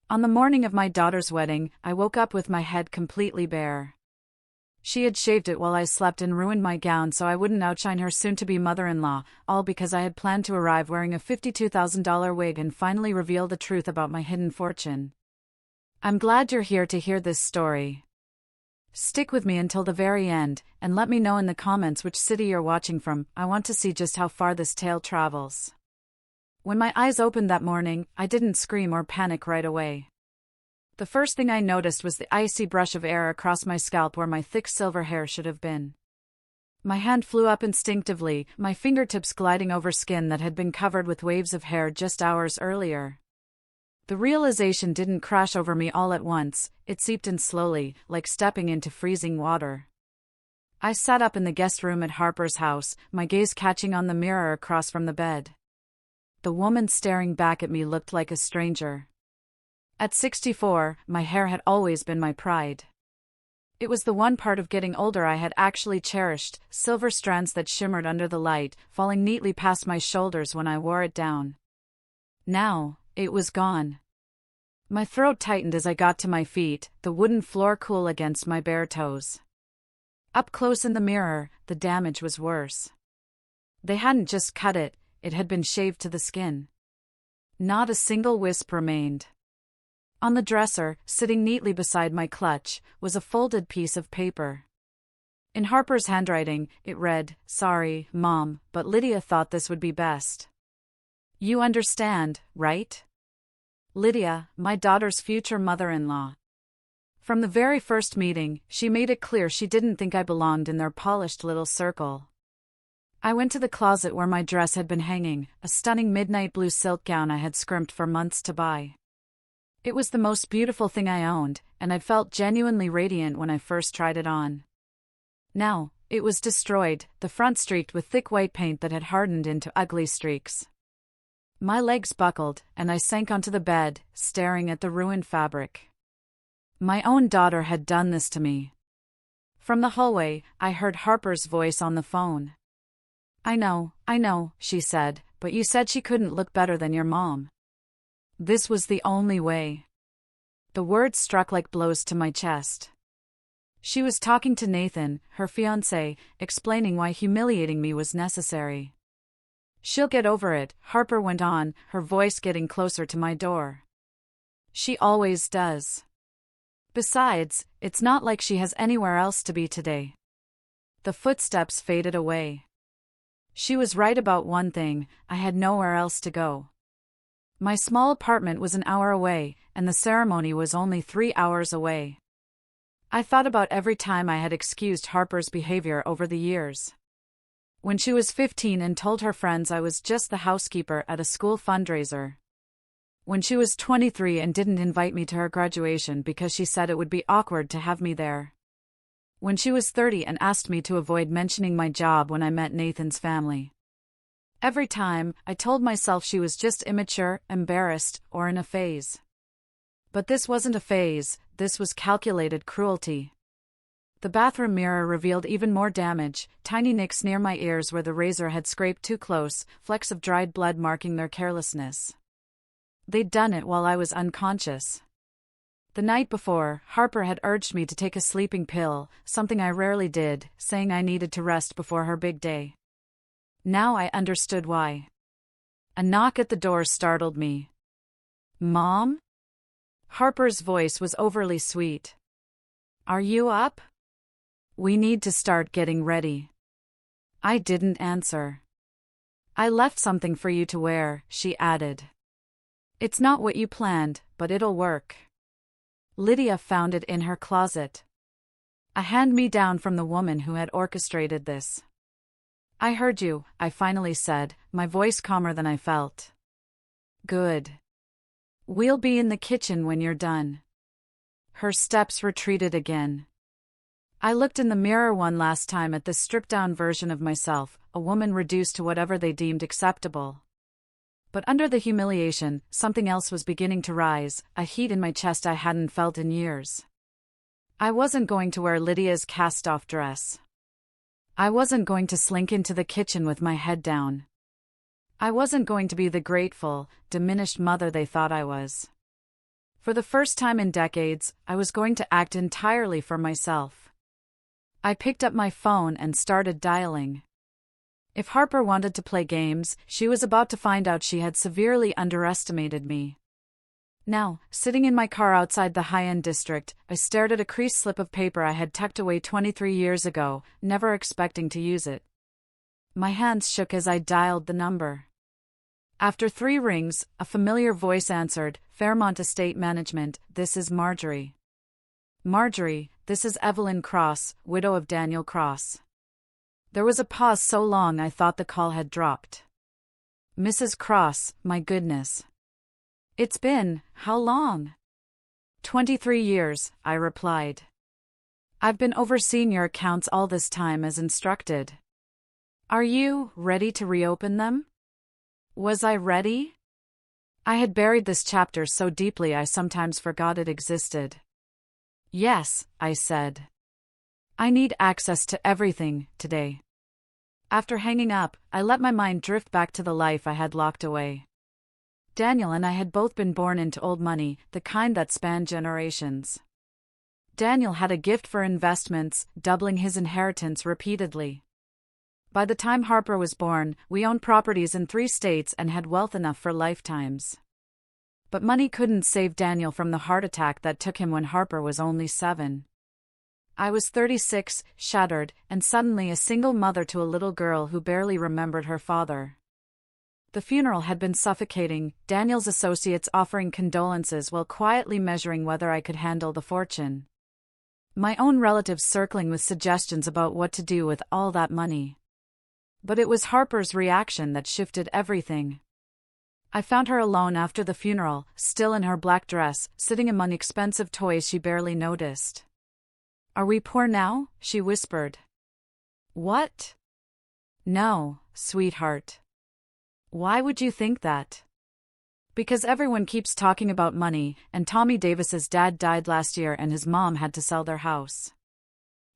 On the morning of my daughter's wedding, I woke up with my head completely bare. She had shaved it while I slept and ruined my gown so I wouldn't outshine her soon-to-be mother-in-law, all because I had planned to arrive wearing a $52,000 wig and finally reveal the truth about my hidden fortune. I'm glad you're here to hear this story. Stick with me until the very end, and let me know in the comments which city you're watching from. I want to see just how far this tale travels. When my eyes opened that morning, I didn't scream or panic right away. The first thing I noticed was the icy brush of air across my scalp where my thick silver hair should have been. My hand flew up instinctively, my fingertips gliding over skin that had been covered with waves of hair just hours earlier. The realization didn't crash over me all at once, it seeped in slowly, like stepping into freezing water. I sat up in the guest room at Harper's house, my gaze catching on the mirror across from the bed. The woman staring back at me looked like a stranger. At 64, my hair had always been my pride. It was the one part of getting older I had actually cherished, silver strands that shimmered under the light, falling neatly past my shoulders when I wore it down. Now, it was gone. My throat tightened as I got to my feet, the wooden floor cool against my bare toes. Up close in the mirror, the damage was worse. They hadn't just cut it, it had been shaved to the skin. Not a single wisp remained. On the dresser, sitting neatly beside my clutch, was a folded piece of paper. In Harper's handwriting, it read, "Sorry, Mom, but Lydia thought this would be best. You understand, right? Lydia, my daughter's future mother-in-law." From the very first meeting, she made it clear she didn't think I belonged in their polished little circle. I went to the closet where my dress had been hanging, a stunning midnight blue silk gown I had scrimped for months to buy. It was the most beautiful thing I owned, and I felt genuinely radiant when I first tried it on. Now, it was destroyed, the front streaked with thick white paint that had hardened into ugly streaks. My legs buckled, and I sank onto the bed, staring at the ruined fabric. My own daughter had done this to me. From the hallway, I heard Harper's voice on the phone. I know, she said, but you said she couldn't look better than your mom. This was the only way. The words struck like blows to my chest. She was talking to Nathan, her fiancé, explaining why humiliating me was necessary. She'll get over it, Harper went on, her voice getting closer to my door. She always does. Besides, it's not like she has anywhere else to be today. The footsteps faded away. She was right about one thing, I had nowhere else to go. My small apartment was an hour away, and the ceremony was only 3 hours away. I thought about every time I had excused Harper's behavior over the years. When she was 15 and told her friends I was just the housekeeper at a school fundraiser. When she was 23 and didn't invite me to her graduation because she said it would be awkward to have me there. When she was 30 and asked me to avoid mentioning my job when I met Nathan's family. Every time, I told myself she was just immature, embarrassed, or in a phase. But this wasn't a phase, this was calculated cruelty. The bathroom mirror revealed even more damage, tiny nicks near my ears where the razor had scraped too close, flecks of dried blood marking their carelessness. They'd done it while I was unconscious. The night before, Harper had urged me to take a sleeping pill, something I rarely did, saying I needed to rest before her big day. Now I understood why. A knock at the door startled me. "Mom?" Harper's voice was overly sweet. "Are you up? We need to start getting ready." I didn't answer. "I left something for you to wear," she added. "It's not what you planned, but it'll work. Lydia found it in her closet. A hand-me-down from the woman who had orchestrated this." "I heard you," I finally said, my voice calmer than I felt. "Good. We'll be in the kitchen when you're done." Her steps retreated again. I looked in the mirror one last time at this stripped-down version of myself, a woman reduced to whatever they deemed acceptable. But under the humiliation, something else was beginning to rise, a heat in my chest I hadn't felt in years. I wasn't going to wear Lydia's cast-off dress. I wasn't going to slink into the kitchen with my head down. I wasn't going to be the grateful, diminished mother they thought I was. For the first time in decades, I was going to act entirely for myself. I picked up my phone and started dialing. If Harper wanted to play games, she was about to find out she had severely underestimated me. Now, sitting in my car outside the high-end district, I stared at a creased slip of paper I had tucked away 23 years ago, never expecting to use it. My hands shook as I dialed the number. After 3 rings, a familiar voice answered, "Fairmont Estate Management, this is Marjorie." "Marjorie, this is Evelyn Cross, widow of Daniel Cross." There was a pause so long I thought the call had dropped. "Mrs. Cross, my goodness. It's been, how long?" 23 years, I replied. "I've been overseeing your accounts all this time as instructed. Are you ready to reopen them?" Was I ready? I had buried this chapter so deeply I sometimes forgot it existed. "Yes," I said. "I need access to everything today." After hanging up, I let my mind drift back to the life I had locked away. Daniel and I had both been born into old money, the kind that spanned generations. Daniel had a gift for investments, doubling his inheritance repeatedly. By the time Harper was born, we owned properties in 3 states and had wealth enough for lifetimes. But money couldn't save Daniel from the heart attack that took him when Harper was only 7. I was 36, shattered, and suddenly a single mother to a little girl who barely remembered her father. The funeral had been suffocating, Daniel's associates offering condolences while quietly measuring whether I could handle the fortune. My own relatives circling with suggestions about what to do with all that money. But it was Harper's reaction that shifted everything. I found her alone after the funeral, still in her black dress, sitting among expensive toys she barely noticed. "Are we poor now?" she whispered. "What?" "No, sweetheart." "Why would you think that?" "Because everyone keeps talking about money, and Tommy Davis's dad died last year and his mom had to sell their house."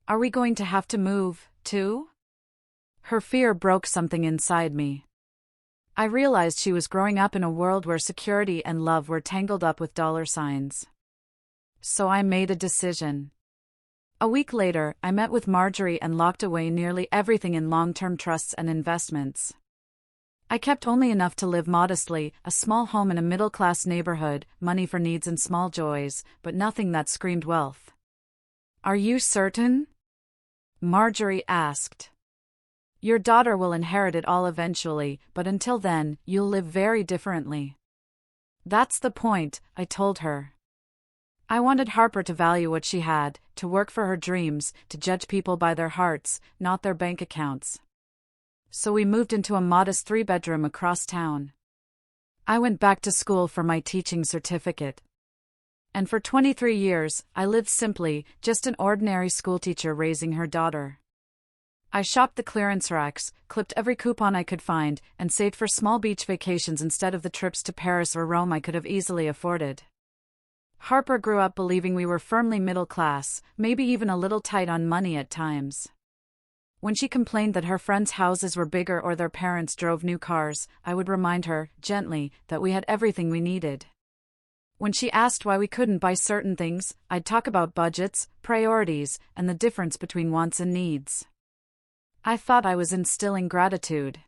"Are we going to have to move, too?" Her fear broke something inside me. I realized she was growing up in a world where security and love were tangled up with dollar signs. So I made a decision. A week later, I met with Marjorie and locked away nearly everything in long-term trusts and investments. I kept only enough to live modestly, a small home in a middle-class neighborhood, money for needs and small joys, but nothing that screamed wealth. "Are you certain?" Marjorie asked. "Your daughter will inherit it all eventually, but until then, you'll live very differently." "That's the point," I told her. I wanted Harper to value what she had, to work for her dreams, to judge people by their hearts, not their bank accounts. So we moved into a modest 3-bedroom across town. I went back to school for my teaching certificate. And for 23 years, I lived simply, just an ordinary schoolteacher raising her daughter. I shopped the clearance racks, clipped every coupon I could find, and saved for small beach vacations instead of the trips to Paris or Rome I could have easily afforded. Harper grew up believing we were firmly middle class, maybe even a little tight on money at times. When she complained that her friends' houses were bigger or their parents drove new cars, I would remind her, gently, that we had everything we needed. When she asked why we couldn't buy certain things, I'd talk about budgets, priorities, and the difference between wants and needs. I thought I was instilling gratitude.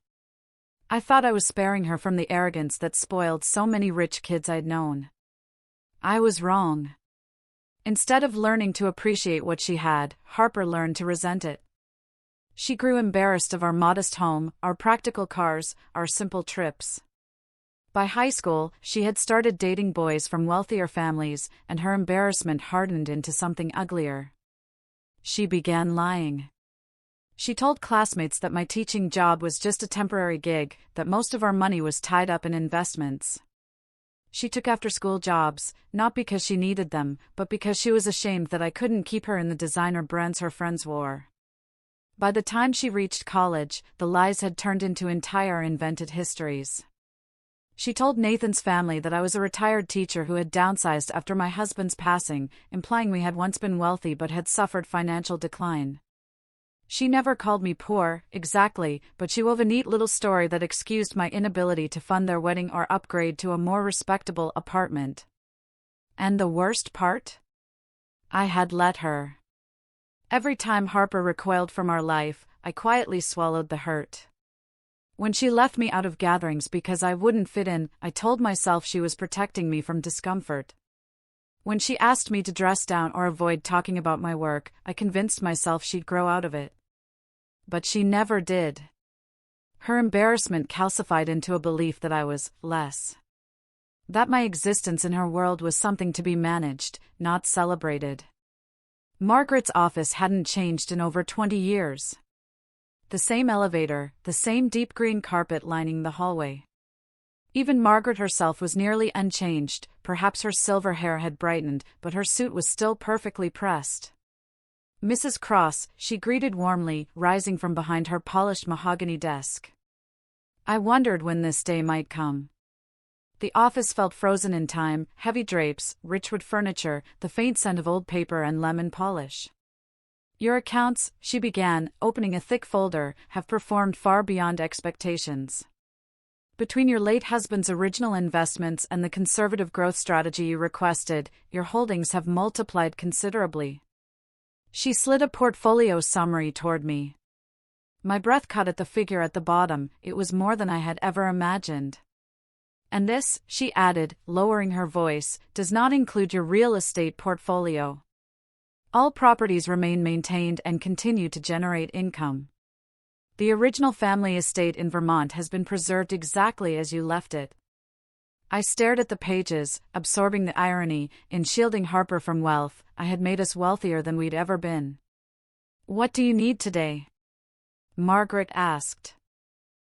I thought I was sparing her from the arrogance that spoiled so many rich kids I'd known. I was wrong. Instead of learning to appreciate what she had, Harper learned to resent it. She grew embarrassed of our modest home, our practical cars, our simple trips. By high school, she had started dating boys from wealthier families, and her embarrassment hardened into something uglier. She began lying. She told classmates that my teaching job was just a temporary gig, that most of our money was tied up in investments. She took after-school jobs, not because she needed them, but because she was ashamed that I couldn't keep her in the designer brands her friends wore. By the time she reached college, the lies had turned into entire invented histories. She told Nathan's family that I was a retired teacher who had downsized after my husband's passing, implying we had once been wealthy but had suffered financial decline. She never called me poor, exactly, but she wove a neat little story that excused my inability to fund their wedding or upgrade to a more respectable apartment. And the worst part? I had let her. Every time Harper recoiled from our life, I quietly swallowed the hurt. When she left me out of gatherings because I wouldn't fit in, I told myself she was protecting me from discomfort. When she asked me to dress down or avoid talking about my work, I convinced myself she'd grow out of it. But she never did. Her embarrassment calcified into a belief that I was less. That my existence in her world was something to be managed, not celebrated. Margaret's office hadn't changed in over 20 years. The same elevator, the same deep green carpet lining the hallway. Even Margaret herself was nearly unchanged, perhaps her silver hair had brightened, but her suit was still perfectly pressed. "Mrs. Cross," she greeted warmly, rising from behind her polished mahogany desk. I wondered when this day might come. The office felt frozen in time, heavy drapes, rich wood furniture, the faint scent of old paper and lemon polish. "Your accounts," she began, opening a thick folder, "have performed far beyond expectations. Between your late husband's original investments and the conservative growth strategy you requested, your holdings have multiplied considerably." She slid a portfolio summary toward me. My breath caught at the figure at the bottom. It was more than I had ever imagined. "And this," she added, lowering her voice, "does not include your real estate portfolio. All properties remain maintained and continue to generate income. The original family estate in Vermont has been preserved exactly as you left it." I stared at the pages, absorbing the irony. In shielding Harper from wealth, I had made us wealthier than we'd ever been. "What do you need today?" Margaret asked.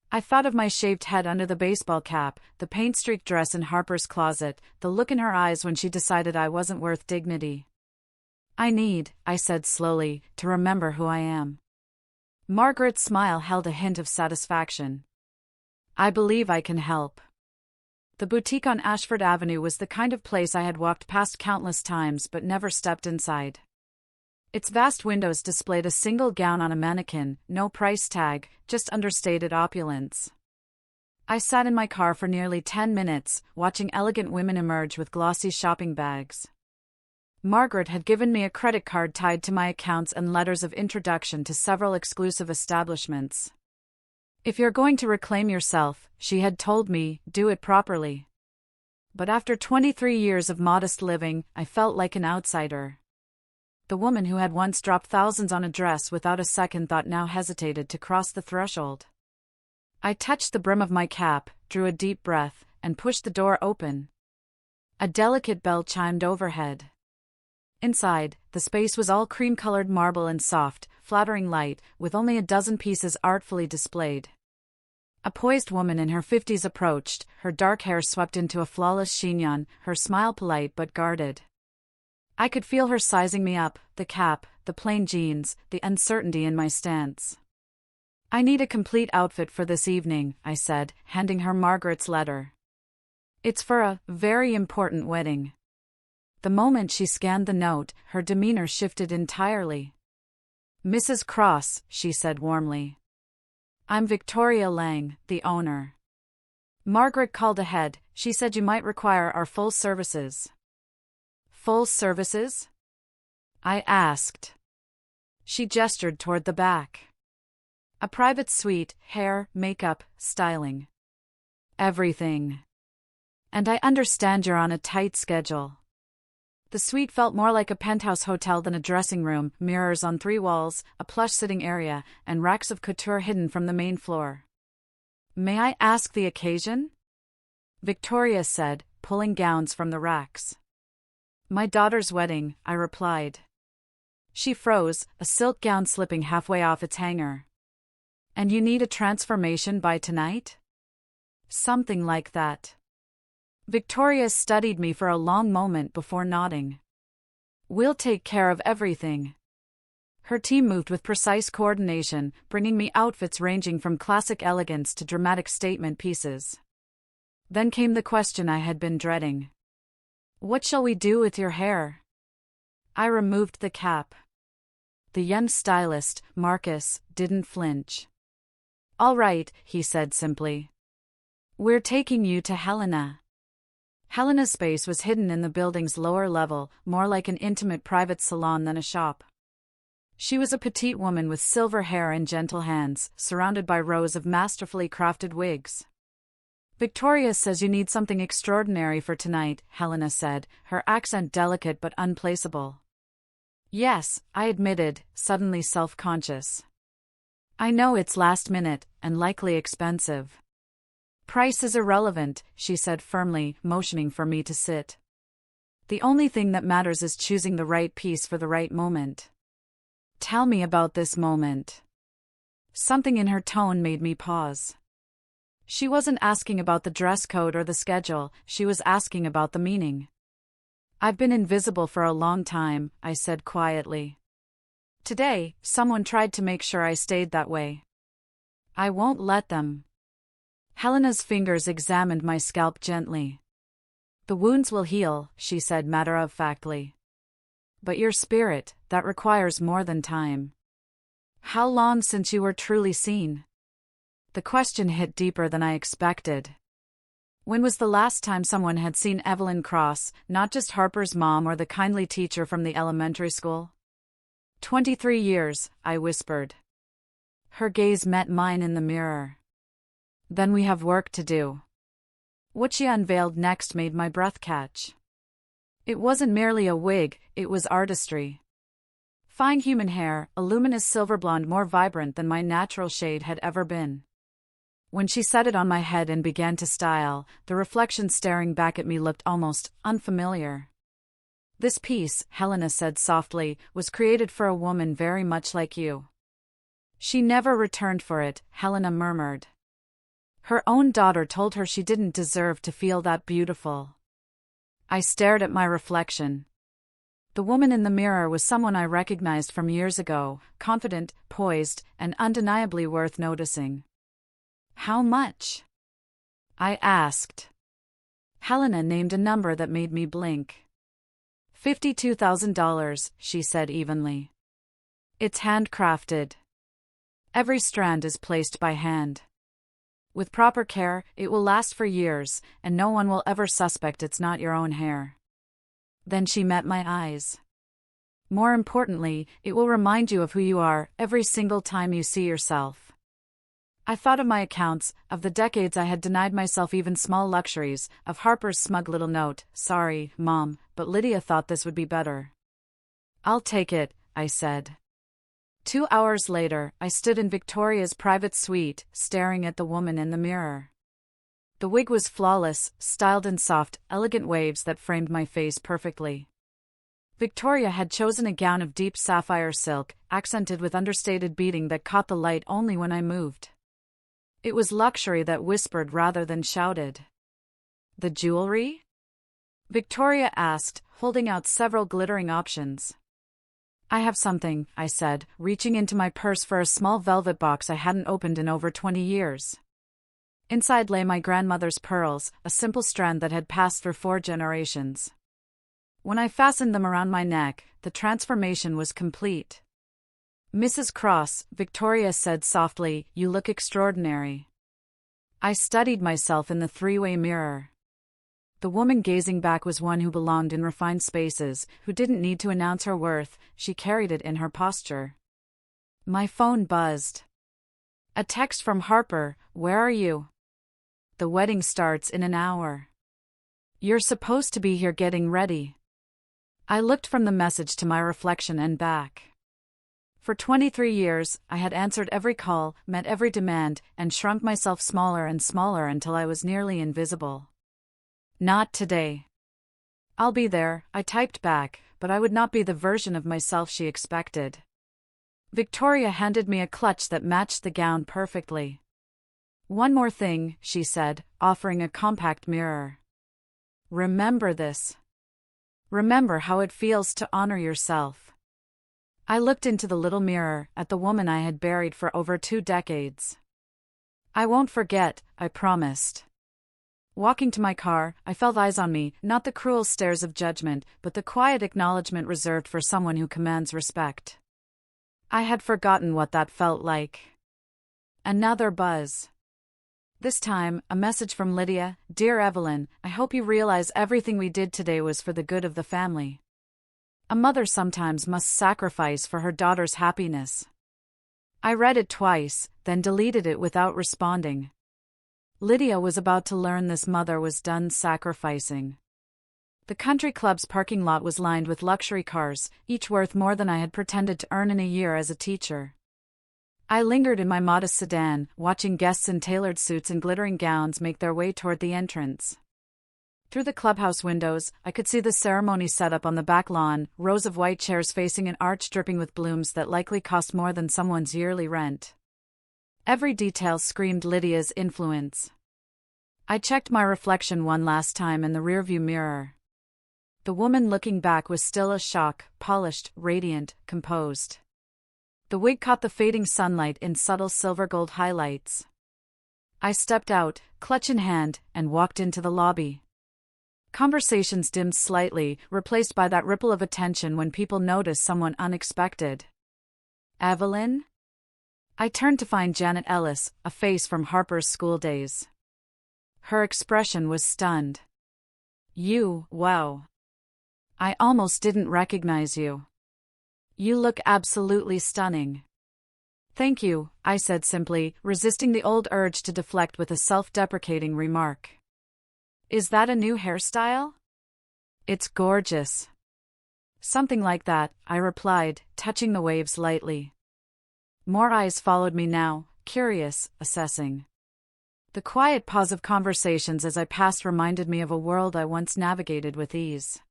I thought of my shaved head under the baseball cap, the paint-streaked dress in Harper's closet, the look in her eyes when she decided I wasn't worth dignity. "I need," I said slowly, "to remember who I am." Margaret's smile held a hint of satisfaction. "I believe I can help." The boutique on Ashford Avenue was the kind of place I had walked past countless times but never stepped inside. Its vast windows displayed a single gown on a mannequin, no price tag, just understated opulence. I sat in my car for nearly 10 minutes, watching elegant women emerge with glossy shopping bags. Margaret had given me a credit card tied to my accounts and letters of introduction to several exclusive establishments. "If you're going to reclaim yourself," she had told me, "do it properly." But after 23 years of modest living, I felt like an outsider. The woman who had once dropped thousands on a dress without a second thought now hesitated to cross the threshold. I touched the brim of my cap, drew a deep breath, and pushed the door open. A delicate bell chimed overhead. Inside, the space was all cream-colored marble and soft, flattering light, with only a dozen pieces artfully displayed. A poised woman in her 50s approached, her dark hair swept into a flawless chignon, her smile polite but guarded. I could feel her sizing me up, the cap, the plain jeans, the uncertainty in my stance. "I need a complete outfit for this evening," I said, handing her Margaret's letter. "It's for a very important wedding." The moment she scanned the note, her demeanor shifted entirely. "Mrs. Cross," she said warmly. "I'm Victoria Lang, the owner." Margaret called ahead. "She said you might require our full services." "Full services?" I asked. She gestured toward the back. "A private suite, hair, makeup, styling. Everything. And I understand you're on a tight schedule." The suite felt more like a penthouse hotel than a dressing room, mirrors on 3 walls, a plush sitting area, and racks of couture hidden from the main floor. "May I ask the occasion?" Victoria said, pulling gowns from the racks. "My daughter's wedding," I replied. She froze, a silk gown slipping halfway off its hanger. "And you need a transformation by tonight?" "Something like that." Victoria studied me for a long moment before nodding. "We'll take care of everything." Her team moved with precise coordination, bringing me outfits ranging from classic elegance to dramatic statement pieces. Then came the question I had been dreading. "What shall we do with your hair?" I removed the cap. The young stylist, Marcus, didn't flinch. "All right," he said simply. "We're taking you to Helena." Helena's space was hidden in the building's lower level, more like an intimate private salon than a shop. She was a petite woman with silver hair and gentle hands, surrounded by rows of masterfully crafted wigs. "Victoria says you need something extraordinary for tonight," Helena said, her accent delicate but unplaceable. "Yes," I admitted, suddenly self-conscious. "I know it's last minute, and likely expensive." "Price is irrelevant," she said firmly, motioning for me to sit. "The only thing that matters is choosing the right piece for the right moment." "Tell me about this moment." Something in her tone made me pause. She wasn't asking about the dress code or the schedule, she was asking about the meaning. "I've been invisible for a long time," I said quietly. "Today, someone tried to make sure I stayed that way. I won't let them." Helena's fingers examined my scalp gently. "The wounds will heal," she said matter-of-factly. "But your spirit, that requires more than time." "How long since you were truly seen?" The question hit deeper than I expected. When was the last time someone had seen Evelyn Cross, not just Harper's mom or the kindly teacher from the elementary school? 23 years, I whispered. Her gaze met mine in the mirror. "Then we have work to do." What she unveiled next made my breath catch. It wasn't merely a wig, it was artistry. Fine human hair, a luminous silver blonde more vibrant than my natural shade had ever been. When she set it on my head and began to style, the reflection staring back at me looked almost unfamiliar. "This piece," Helena said softly, "was created for a woman very much like you." "She never returned for it," Helena murmured. "Her own daughter told her she didn't deserve to feel that beautiful." I stared at my reflection. The woman in the mirror was someone I recognized from years ago, confident, poised, and undeniably worth noticing. "How much?" I asked. Helena named a number that made me blink. $52,000, she said evenly. "It's handcrafted. Every strand is placed by hand. With proper care, it will last for years, and no one will ever suspect it's not your own hair." Then she met my eyes. "More importantly, it will remind you of who you are every single time you see yourself." I thought of my accounts, of the decades I had denied myself even small luxuries, of Harper's smug little note, "Sorry, Mom, but Lydia thought this would be better." "I'll take it," I said. 2 hours later, I stood in Victoria's private suite, staring at the woman in the mirror. The wig was flawless, styled in soft, elegant waves that framed my face perfectly. Victoria had chosen a gown of deep sapphire silk, accented with understated beading that caught the light only when I moved. It was luxury that whispered rather than shouted. "The jewelry?" Victoria asked, holding out several glittering options. "I have something," I said, reaching into my purse for a small velvet box I hadn't opened in over 20 years. Inside lay my grandmother's pearls, a simple strand that had passed through 4 generations. When I fastened them around my neck, the transformation was complete. "Mrs. Cross," Victoria said softly, "you look extraordinary." I studied myself in the 3-way mirror. The woman gazing back was one who belonged in refined spaces, who didn't need to announce her worth, she carried it in her posture. My phone buzzed. A text from Harper, "Where are you? The wedding starts in an hour. You're supposed to be here getting ready." I looked from the message to my reflection and back. For 23 years, I had answered every call, met every demand, and shrunk myself smaller and smaller until I was nearly invisible. "Not today." "I'll be there," I typed back, but I would not be the version of myself she expected. Victoria handed me a clutch that matched the gown perfectly. "One more thing," she said, offering a compact mirror. "Remember this. Remember how it feels to honor yourself." I looked into the little mirror, at the woman I had buried for over 2 decades. "I won't forget," I promised. Walking to my car, I felt eyes on me, not the cruel stares of judgment, but the quiet acknowledgement reserved for someone who commands respect. I had forgotten what that felt like. Another buzz. This time, a message from Lydia: "Dear Evelyn, I hope you realize everything we did today was for the good of the family. A mother sometimes must sacrifice for her daughter's happiness." I read it twice, then deleted it without responding. Lydia was about to learn this mother was done sacrificing. The country club's parking lot was lined with luxury cars, each worth more than I had pretended to earn in a year as a teacher. I lingered in my modest sedan, watching guests in tailored suits and glittering gowns make their way toward the entrance. Through the clubhouse windows, I could see the ceremony set up on the back lawn, rows of white chairs facing an arch dripping with blooms that likely cost more than someone's yearly rent. Every detail screamed Lydia's influence. I checked my reflection one last time in the rearview mirror. The woman looking back was still a shock, polished, radiant, composed. The wig caught the fading sunlight in subtle silver-gold highlights. I stepped out, clutch in hand, and walked into the lobby. Conversations dimmed slightly, replaced by that ripple of attention when people notice someone unexpected. "Evelyn?" I turned to find Janet Ellis, a face from Harper's school days. Her expression was stunned. Wow. I almost didn't recognize you. You look absolutely stunning." "Thank you," I said simply, resisting the old urge to deflect with a self-deprecating remark. "Is that a new hairstyle?" "It's gorgeous." "Something like that," I replied, touching the waves lightly. More eyes followed me now, curious, assessing. The quiet pause of conversations as I passed reminded me of a world I once navigated with ease.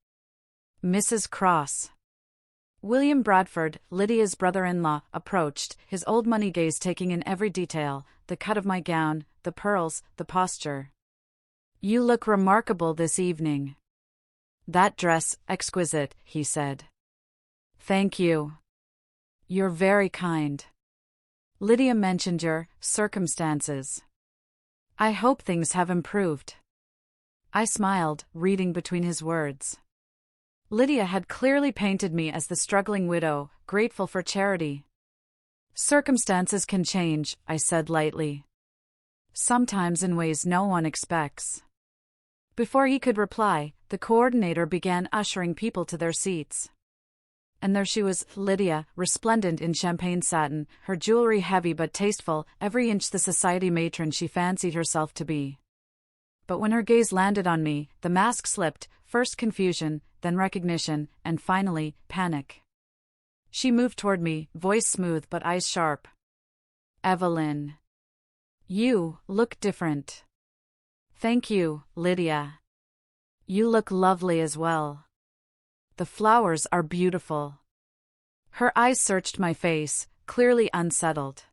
"Mrs. Cross." William Bradford, Lydia's brother-in-law, approached, his old money gaze taking in every detail: the cut of my gown, the pearls, the posture. "You look remarkable this evening." "That dress, exquisite," he said. "Thank you. You're very kind." "Lydia mentioned your circumstances. I hope things have improved." I smiled, reading between his words. Lydia had clearly painted me as the struggling widow, grateful for charity. "Circumstances can change," I said lightly. "Sometimes in ways no one expects." Before he could reply, the coordinator began ushering people to their seats. And there she was, Lydia, resplendent in champagne satin, her jewelry heavy but tasteful, every inch the society matron she fancied herself to be. But when her gaze landed on me, the mask slipped, first confusion, then recognition, and finally, panic. She moved toward me, voice smooth but eyes sharp. "Evelyn. You look different." "Thank you, Lydia. You look lovely as well. The flowers are beautiful." Her eyes searched my face, clearly unsettled.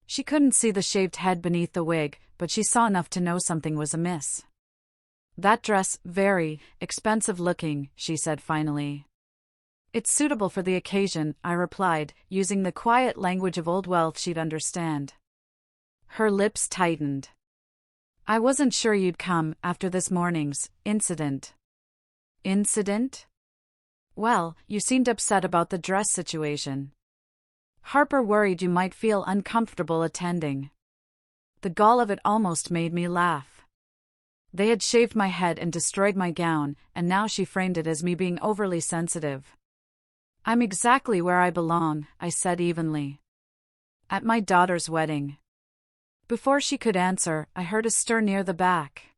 She couldn't see the shaved head beneath the wig, but she saw enough to know something was amiss. "That dress, very expensive looking," she said finally. "It's suitable for the occasion," I replied, using the quiet language of old wealth she'd understand. Her lips tightened. "I wasn't sure you'd come after this morning's incident." "Incident?" "Well, you seemed upset about the dress situation. Harper worried you might feel uncomfortable attending." The gall of it almost made me laugh. They had shaved my head and destroyed my gown, and now she framed it as me being overly sensitive. "I'm exactly where I belong," I said evenly. "At my daughter's wedding." Before she could answer, I heard a stir near the back.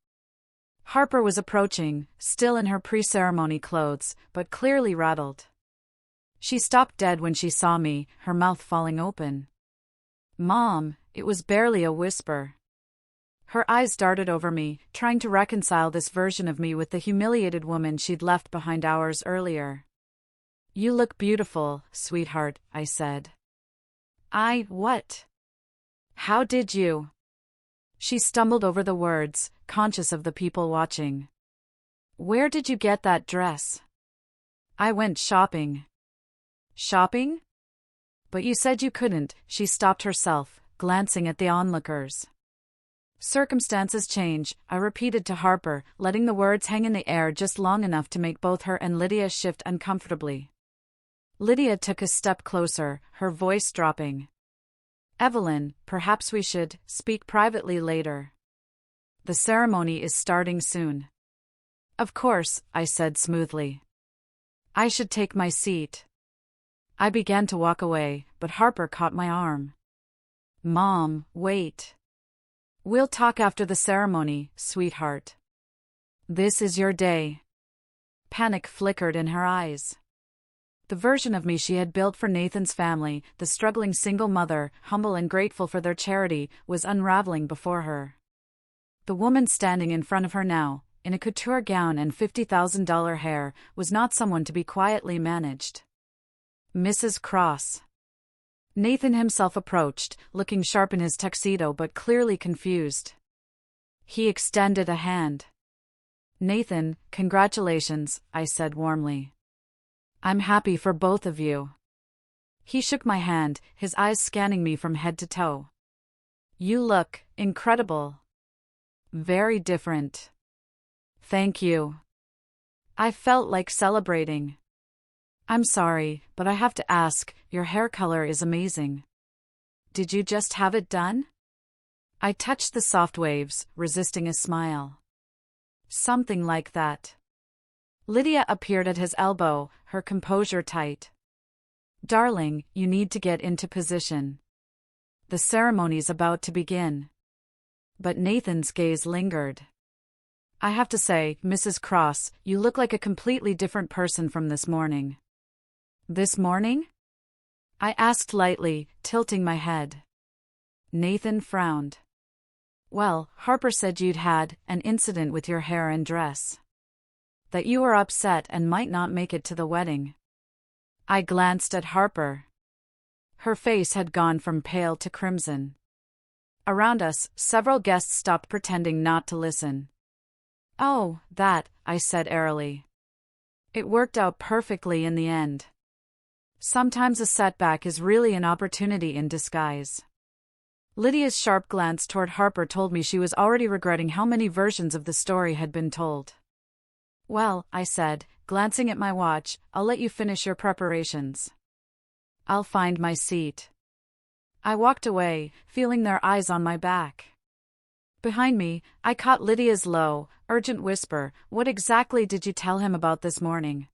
Harper was approaching, still in her pre-ceremony clothes, but clearly rattled. She stopped dead when she saw me, her mouth falling open. "Mom," it was barely a whisper. Her eyes darted over me, trying to reconcile this version of me with the humiliated woman she'd left behind hours earlier. "You look beautiful, sweetheart," I said. What? How did you?" She stumbled over the words, conscious of the people watching. "Where did you get that dress?" "I went shopping." "Shopping? But you said you couldn't." She stopped herself, glancing at the onlookers. "Circumstances change," I repeated to Harper, letting the words hang in the air just long enough to make both her and Lydia shift uncomfortably. Lydia took a step closer, her voice dropping. Evelyn, perhaps we should speak privately later. The ceremony is starting soon. Of course, I said smoothly. I should take my seat. I began to walk away, but Harper caught my arm. Mom, wait. We'll talk after the ceremony, sweetheart. This is your day. Panic flickered in her eyes. The version of me she had built for Nathan's family, the struggling single mother, humble and grateful for their charity, was unraveling before her. The woman standing in front of her now, in a couture gown and $50,000 hair, was not someone to be quietly managed. Mrs. Cross. Nathan himself approached, looking sharp in his tuxedo but clearly confused. He extended a hand. Nathan, congratulations, I said warmly. I'm happy for both of you. He shook my hand, his eyes scanning me from head to toe. You look incredible. Very different. Thank you. I felt like celebrating. I'm sorry, but I have to ask, your hair color is amazing. Did you just have it done? I touched the soft waves, resisting a smile. Something like that. Lydia appeared at his elbow, her composure tight. Darling, you need to get into position. The ceremony's about to begin. But Nathan's gaze lingered. I have to say, Mrs. Cross, you look like a completely different person from this morning. This morning? I asked lightly, tilting my head. Nathan frowned. Well, Harper said you'd had an incident with your hair and dress. That you were upset and might not make it to the wedding. I glanced at Harper. Her face had gone from pale to crimson. Around us, several guests stopped pretending not to listen. Oh, that, I said airily. It worked out perfectly in the end. Sometimes a setback is really an opportunity in disguise. Lydia's sharp glance toward Harper told me she was already regretting how many versions of the story had been told. Well, I said, glancing at my watch, I'll let you finish your preparations. I'll find my seat. I walked away, feeling their eyes on my back. Behind me, I caught Lydia's low, urgent whisper, what exactly did you tell him about this morning?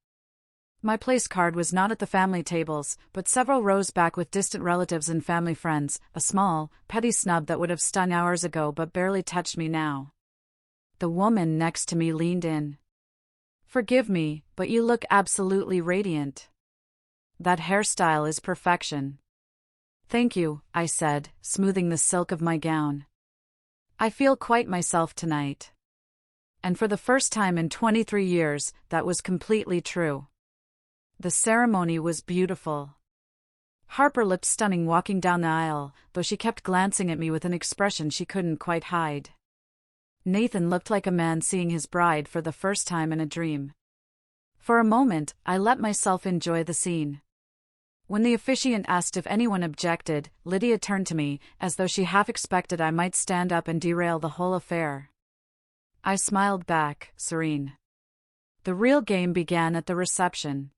My place card was not at the family tables, but several rows back with distant relatives and family friends, a small, petty snub that would have stung hours ago but barely touched me now. The woman next to me leaned in. Forgive me, but you look absolutely radiant. That hairstyle is perfection. Thank you, I said, smoothing the silk of my gown. I feel quite myself tonight. And for the first time in 23 years, that was completely true. The ceremony was beautiful. Harper looked stunning walking down the aisle, though she kept glancing at me with an expression she couldn't quite hide. Nathan looked like a man seeing his bride for the first time in a dream. For a moment, I let myself enjoy the scene. When the officiant asked if anyone objected, Lydia turned to me, as though she half expected I might stand up and derail the whole affair. I smiled back, serene. The real game began at the reception.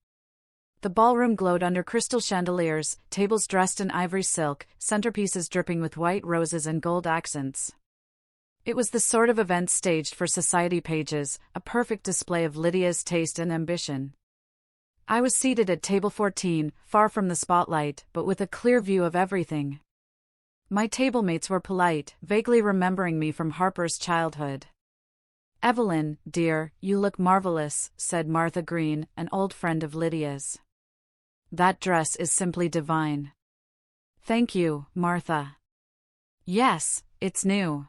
The ballroom glowed under crystal chandeliers, tables dressed in ivory silk, centerpieces dripping with white roses and gold accents. It was the sort of event staged for society pages, a perfect display of Lydia's taste and ambition. I was seated at table 14, far from the spotlight, but with a clear view of everything. My tablemates were polite, vaguely remembering me from Harper's childhood. Evelyn, dear, you look marvelous, said Martha Green, an old friend of Lydia's. That dress is simply divine. Thank you, Martha. Yes, it's new.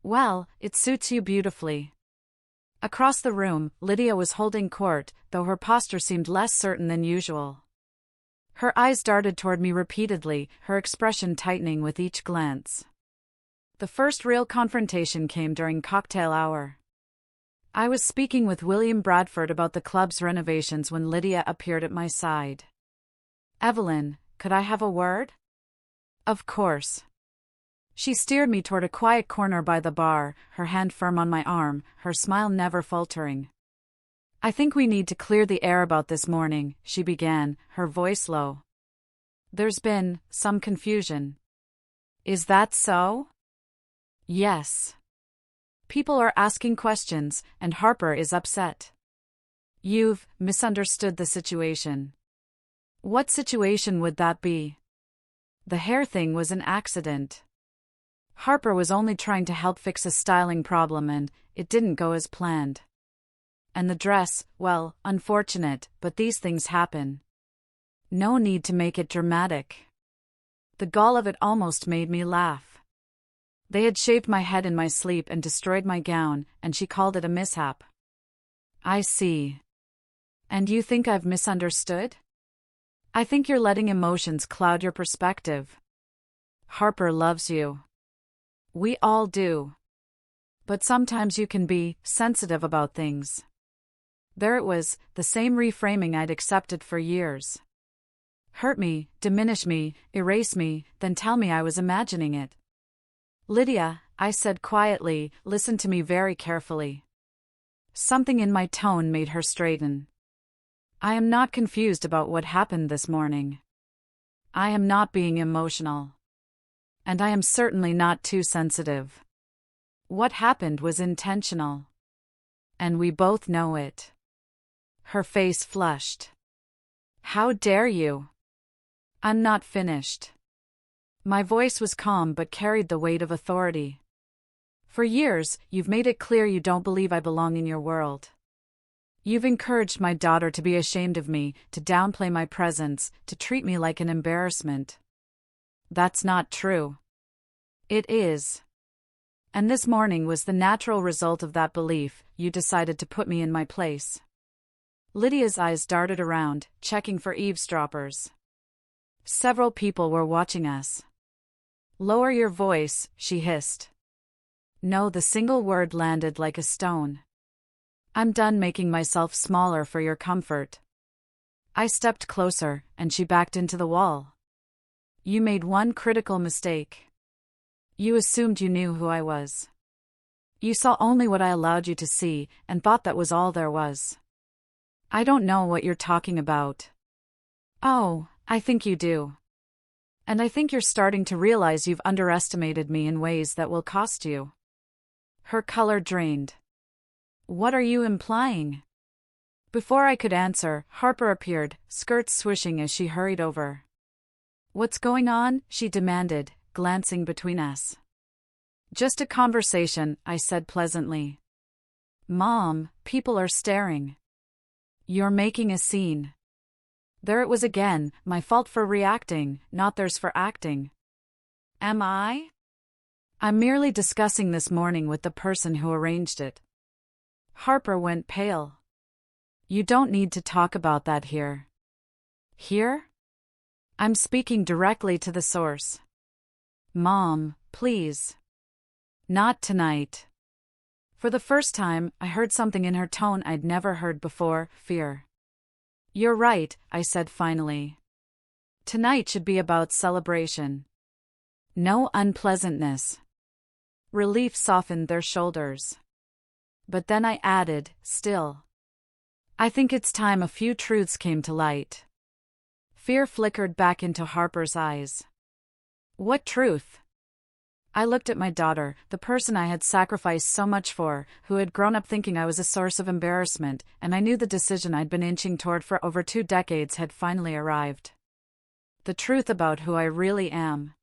Well, it suits you beautifully. Across the room, Lydia was holding court, though her posture seemed less certain than usual. Her eyes darted toward me repeatedly, her expression tightening with each glance. The first real confrontation came during cocktail hour. I was speaking with William Bradford about the club's renovations when Lydia appeared at my side. Evelyn, could I have a word? Of course. She steered me toward a quiet corner by the bar, her hand firm on my arm, her smile never faltering. I think we need to clear the air about this morning, she began, her voice low. There's been some confusion. Is that so? Yes. People are asking questions, and Harper is upset. You've misunderstood the situation. What situation would that be? The hair thing was an accident. Harper was only trying to help fix a styling problem and it didn't go as planned. And the dress, well, unfortunate, but these things happen. No need to make it dramatic. The gall of it almost made me laugh. They had shaved my head in my sleep and destroyed my gown, and she called it a mishap. I see. And you think I've misunderstood? I think you're letting emotions cloud your perspective. Harper loves you. We all do. But sometimes you can be sensitive about things. There it was, the same reframing I'd accepted for years. Hurt me, diminish me, erase me, then tell me I was imagining it. Lydia, I said quietly, listen to me very carefully. Something in my tone made her straighten. I am not confused about what happened this morning. I am not being emotional. And I am certainly not too sensitive. What happened was intentional. And we both know it. Her face flushed. How dare you? I'm not finished. My voice was calm but carried the weight of authority. For years, you've made it clear you don't believe I belong in your world. You've encouraged my daughter to be ashamed of me, to downplay my presence, to treat me like an embarrassment. That's not true. It is. And this morning was the natural result of that belief. You decided to put me in my place. Lydia's eyes darted around, checking for eavesdroppers. Several people were watching us. Lower your voice, she hissed. No, the single word landed like a stone. I'm done making myself smaller for your comfort. I stepped closer, and she backed into the wall. You made one critical mistake. You assumed you knew who I was. You saw only what I allowed you to see, and thought that was all there was. I don't know what you're talking about. Oh, I think you do. And I think you're starting to realize you've underestimated me in ways that will cost you. Her color drained. What are you implying? Before I could answer, Harper appeared, skirts swishing as she hurried over. What's going on? She demanded, glancing between us. Just a conversation, I said pleasantly. Mom, people are staring. You're making a scene. There it was again, my fault for reacting, not theirs for acting. Am I? I'm merely discussing this morning with the person who arranged it. Harper went pale. You don't need to talk about that here. Here? I'm speaking directly to the source. Mom, please. Not tonight. For the first time, I heard something in her tone I'd never heard before, fear. You're right, I said finally. Tonight should be about celebration. No unpleasantness. Relief softened their shoulders. But then I added, still. I think it's time a few truths came to light. Fear flickered back into Harper's eyes. What truth? I looked at my daughter, the person I had sacrificed so much for, who had grown up thinking I was a source of embarrassment, and I knew the decision I'd been inching toward for over 2 decades had finally arrived. The truth about who I really am.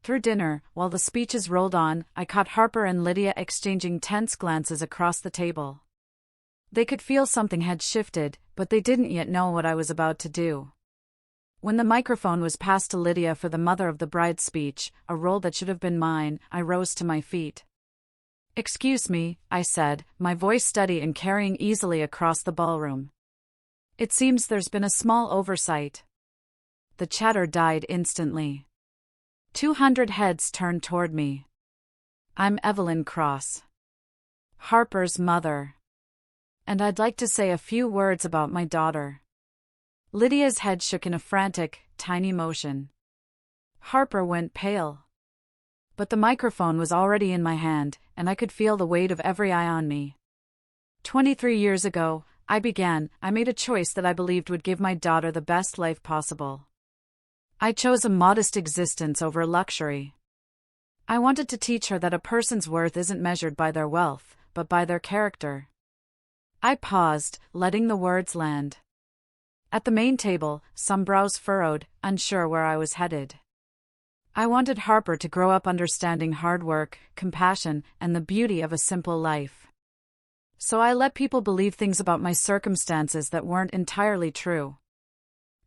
Through dinner, while the speeches rolled on, I caught Harper and Lydia exchanging tense glances across the table. They could feel something had shifted, but they didn't yet know what I was about to do. When the microphone was passed to Lydia for the mother of the bride's speech, a role that should have been mine, I rose to my feet. Excuse me, I said, my voice steady and carrying easily across the ballroom. It seems there's been a small oversight. The chatter died instantly. 200 heads turned toward me. I'm Evelyn Cross, Harper's mother. And I'd like to say a few words about my daughter. Lydia's head shook in a frantic, tiny motion. Harper went pale. But the microphone was already in my hand, and I could feel the weight of every eye on me. 23 years ago, I made a choice that I believed would give my daughter the best life possible. I chose a modest existence over luxury. I wanted to teach her that a person's worth isn't measured by their wealth, but by their character. I paused, letting the words land. At the main table, some brows furrowed, unsure where I was headed. I wanted Harper to grow up understanding hard work, compassion, and the beauty of a simple life. So I let people believe things about my circumstances that weren't entirely true.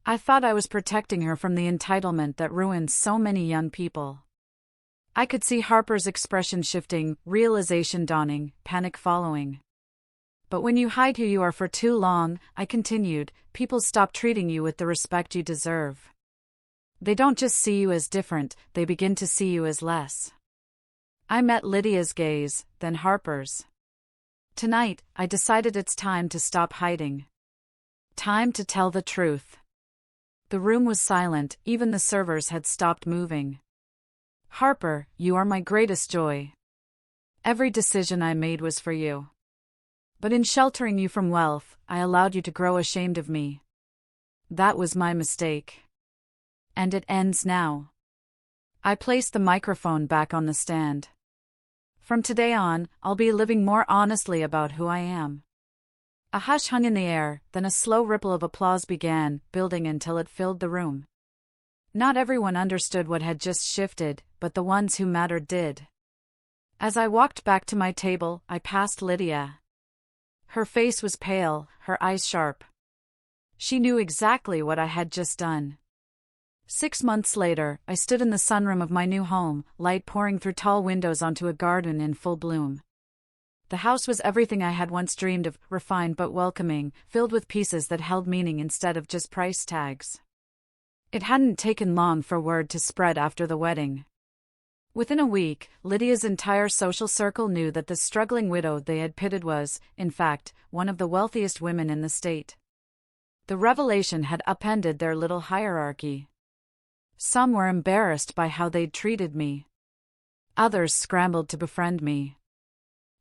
I thought I was protecting her from the entitlement that ruins so many young people. I could see Harper's expression shifting, realization dawning, panic following. But when you hide who you are for too long, I continued, people stop treating you with the respect you deserve. They don't just see you as different, they begin to see you as less. I met Lydia's gaze, then Harper's. Tonight, I decided it's time to stop hiding. Time to tell the truth. The room was silent, even the servers had stopped moving. Harper, you are my greatest joy. Every decision I made was for you. But in sheltering you from wealth, I allowed you to grow ashamed of me. That was my mistake. And it ends now. I placed the microphone back on the stand. From today on, I'll be living more honestly about who I am. A hush hung in the air, then a slow ripple of applause began, building until it filled the room. Not everyone understood what had just shifted, but the ones who mattered did. As I walked back to my table, I passed Lydia. Her face was pale, her eyes sharp. She knew exactly what I had just done. 6 months later, I stood in the sunroom of my new home, light pouring through tall windows onto a garden in full bloom. The house was everything I had once dreamed of, refined but welcoming, filled with pieces that held meaning instead of just price tags. It hadn't taken long for word to spread after the wedding. Within a week, Lydia's entire social circle knew that the struggling widow they had pitted was, in fact, one of the wealthiest women in the state. The revelation had upended their little hierarchy. Some were embarrassed by how they'd treated me. Others scrambled to befriend me.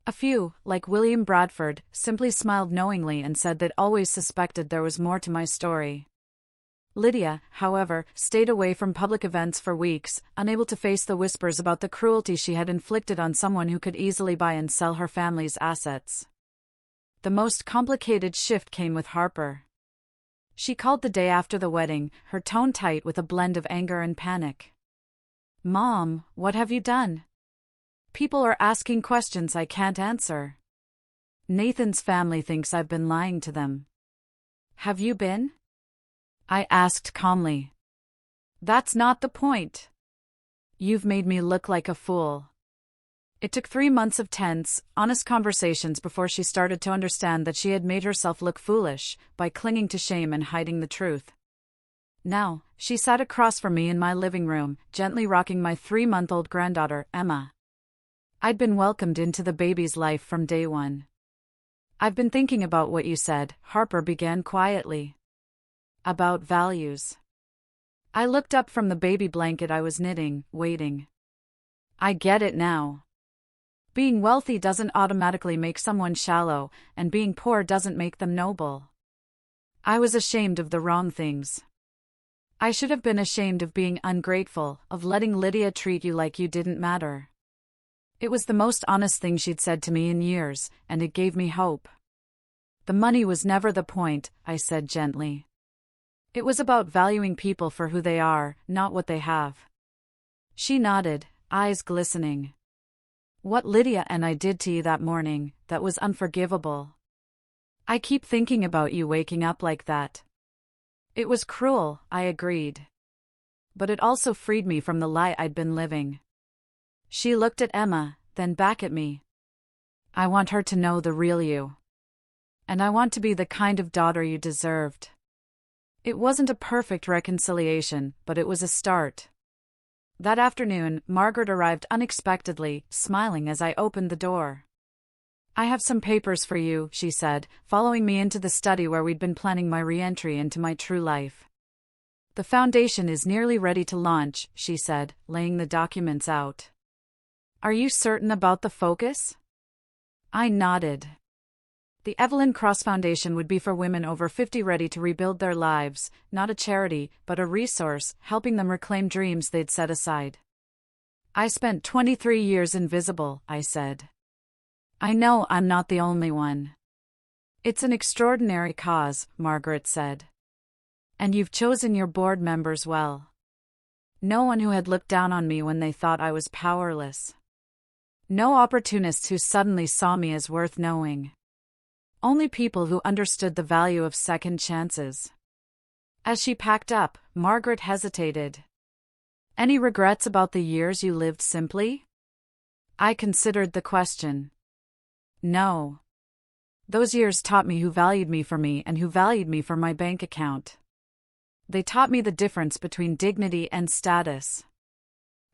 A few, like William Bradford, simply smiled knowingly and said they'd always suspected there was more to my story. Lydia, however, stayed away from public events for weeks, unable to face the whispers about the cruelty she had inflicted on someone who could easily buy and sell her family's assets. The most complicated shift came with Harper. She called the day after the wedding, her tone tight with a blend of anger and panic. "Mom, what have you done? People are asking questions I can't answer. Nathan's family thinks I've been lying to them." "Have you been?" I asked calmly. "That's not the point. You've made me look like a fool." It took 3 months of tense, honest conversations before she started to understand that she had made herself look foolish by clinging to shame and hiding the truth. Now, she sat across from me in my living room, gently rocking my 3-month-old granddaughter, Emma. I'd been welcomed into the baby's life from day one. "I've been thinking about what you said," Harper began quietly. "About values." I looked up from the baby blanket I was knitting, waiting. "I get it now. Being wealthy doesn't automatically make someone shallow, and being poor doesn't make them noble. I was ashamed of the wrong things. I should have been ashamed of being ungrateful, of letting Lydia treat you like you didn't matter." It was the most honest thing she'd said to me in years, and it gave me hope. "The money was never the point," I said gently. "It was about valuing people for who they are, not what they have." She nodded, eyes glistening. "What Lydia and I did to you that morning, that was unforgivable. I keep thinking about you waking up like that." "It was cruel," I agreed. "But it also freed me from the lie I'd been living." She looked at Emma, then back at me. "I want her to know the real you. And I want to be the kind of daughter you deserved." It wasn't a perfect reconciliation, but it was a start. That afternoon, Margaret arrived unexpectedly, smiling as I opened the door. "I have some papers for you," she said, following me into the study where we'd been planning my re-entry into my true life. "The foundation is nearly ready to launch," she said, laying the documents out. "Are you certain about the focus?" I nodded. The Evelyn Cross Foundation would be for women over 50 ready to rebuild their lives, not a charity, but a resource, helping them reclaim dreams they'd set aside. I spent 23 years invisible, I said. I know I'm not the only one. It's an extraordinary cause, Margaret said. And you've chosen your board members well. No one who had looked down on me when they thought I was powerless. No opportunists who suddenly saw me as worth knowing. Only people who understood the value of second chances. As she packed up, Margaret hesitated. Any regrets about the years you lived simply? I considered the question. No. Those years taught me who valued me for me and who valued me for my bank account. They taught me the difference between dignity and status.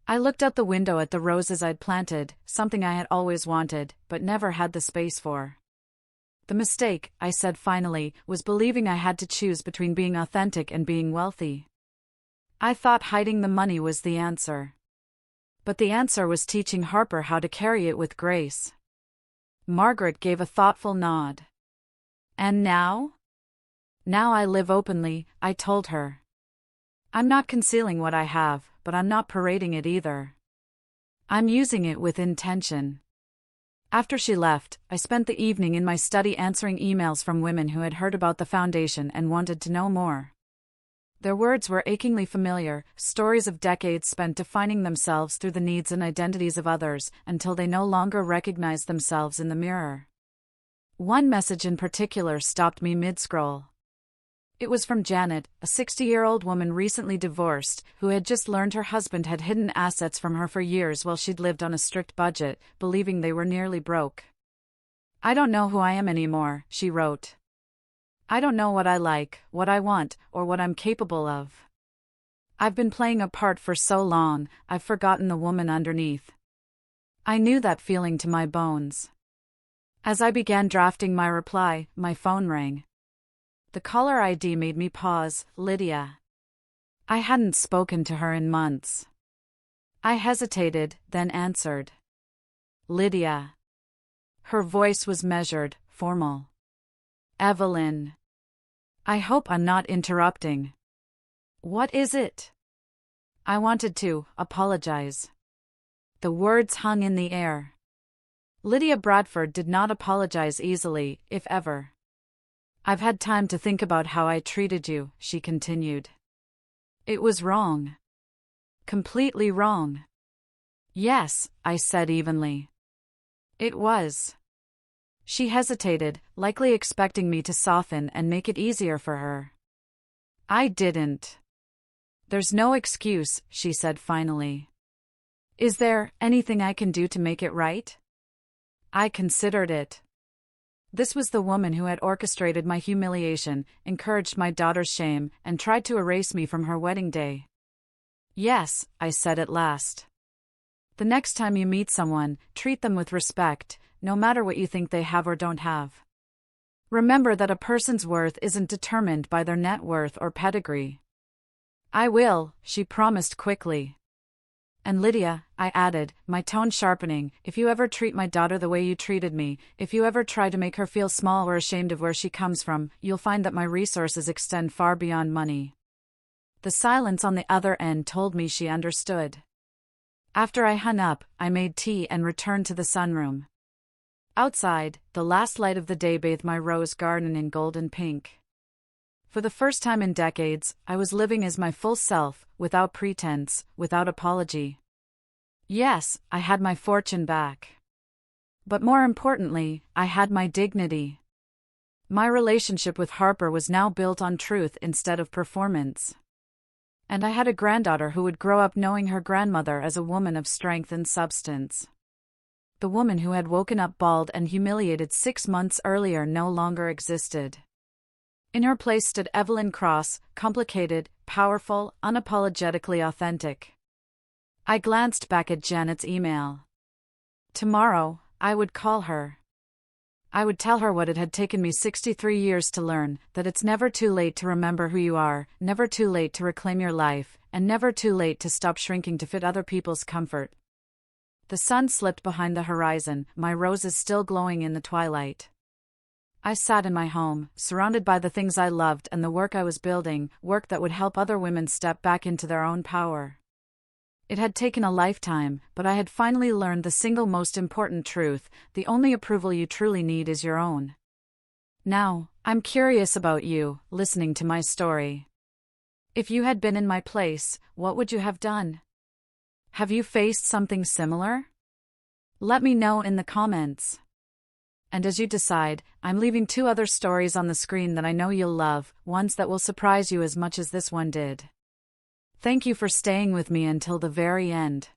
I looked out the window at the roses I'd planted, something I had always wanted, but never had the space for. The mistake, I said finally, was believing I had to choose between being authentic and being wealthy. I thought hiding the money was the answer. But the answer was teaching Harper how to carry it with grace. Margaret gave a thoughtful nod. And now? Now I live openly, I told her. I'm not concealing what I have, but I'm not parading it either. I'm using it with intention. After she left, I spent the evening in my study answering emails from women who had heard about the foundation and wanted to know more. Their words were achingly familiar, stories of decades spent defining themselves through the needs and identities of others, until they no longer recognized themselves in the mirror. One message in particular stopped me mid-scroll. It was from Janet, a 60-year-old woman recently divorced, who had just learned her husband had hidden assets from her for years while she'd lived on a strict budget, believing they were nearly broke. I don't know who I am anymore, she wrote. I don't know what I like, what I want, or what I'm capable of. I've been playing a part for so long, I've forgotten the woman underneath. I knew that feeling to my bones. As I began drafting my reply, my phone rang. The caller ID made me pause. Lydia. I hadn't spoken to her in months. I hesitated, then answered. Lydia. Her voice was measured, formal. Evelyn. I hope I'm not interrupting. What is it? I wanted to apologize. The words hung in the air. Lydia Bradford did not apologize easily, if ever. I've had time to think about how I treated you, she continued. It was wrong. Completely wrong. Yes, I said evenly. It was. She hesitated, likely expecting me to soften and make it easier for her. I didn't. There's no excuse, she said finally. Is there anything I can do to make it right? I considered it. This was the woman who had orchestrated my humiliation, encouraged my daughter's shame, and tried to erase me from her wedding day. Yes, I said at last. The next time you meet someone, treat them with respect, no matter what you think they have or don't have. Remember that a person's worth isn't determined by their net worth or pedigree. I will, she promised quickly. And Lydia, I added, my tone sharpening, if you ever treat my daughter the way you treated me, if you ever try to make her feel small or ashamed of where she comes from, you'll find that my resources extend far beyond money. The silence on the other end told me she understood. After I hung up, I made tea and returned to the sunroom. Outside, the last light of the day bathed my rose garden in golden pink. For the first time in decades, I was living as my full self, without pretense, without apology. Yes, I had my fortune back. But more importantly, I had my dignity. My relationship with Harper was now built on truth instead of performance. And I had a granddaughter who would grow up knowing her grandmother as a woman of strength and substance. The woman who had woken up bald and humiliated 6 months earlier no longer existed. In her place stood Evelyn Cross, complicated, powerful, unapologetically authentic. I glanced back at Janet's email. Tomorrow, I would call her. I would tell her what it had taken me 63 years to learn, that it's never too late to remember who you are, never too late to reclaim your life, and never too late to stop shrinking to fit other people's comfort. The sun slipped behind the horizon, my roses still glowing in the twilight. I sat in my home, surrounded by the things I loved and the work I was building, work that would help other women step back into their own power. It had taken a lifetime, but I had finally learned the single most important truth: the only approval you truly need is your own. Now, I'm curious about you, listening to my story. If you had been in my place, what would you have done? Have you faced something similar? Let me know in the comments. And as you decide, I'm leaving 2 other stories on the screen that I know you'll love, ones that will surprise you as much as this one did. Thank you for staying with me until the very end.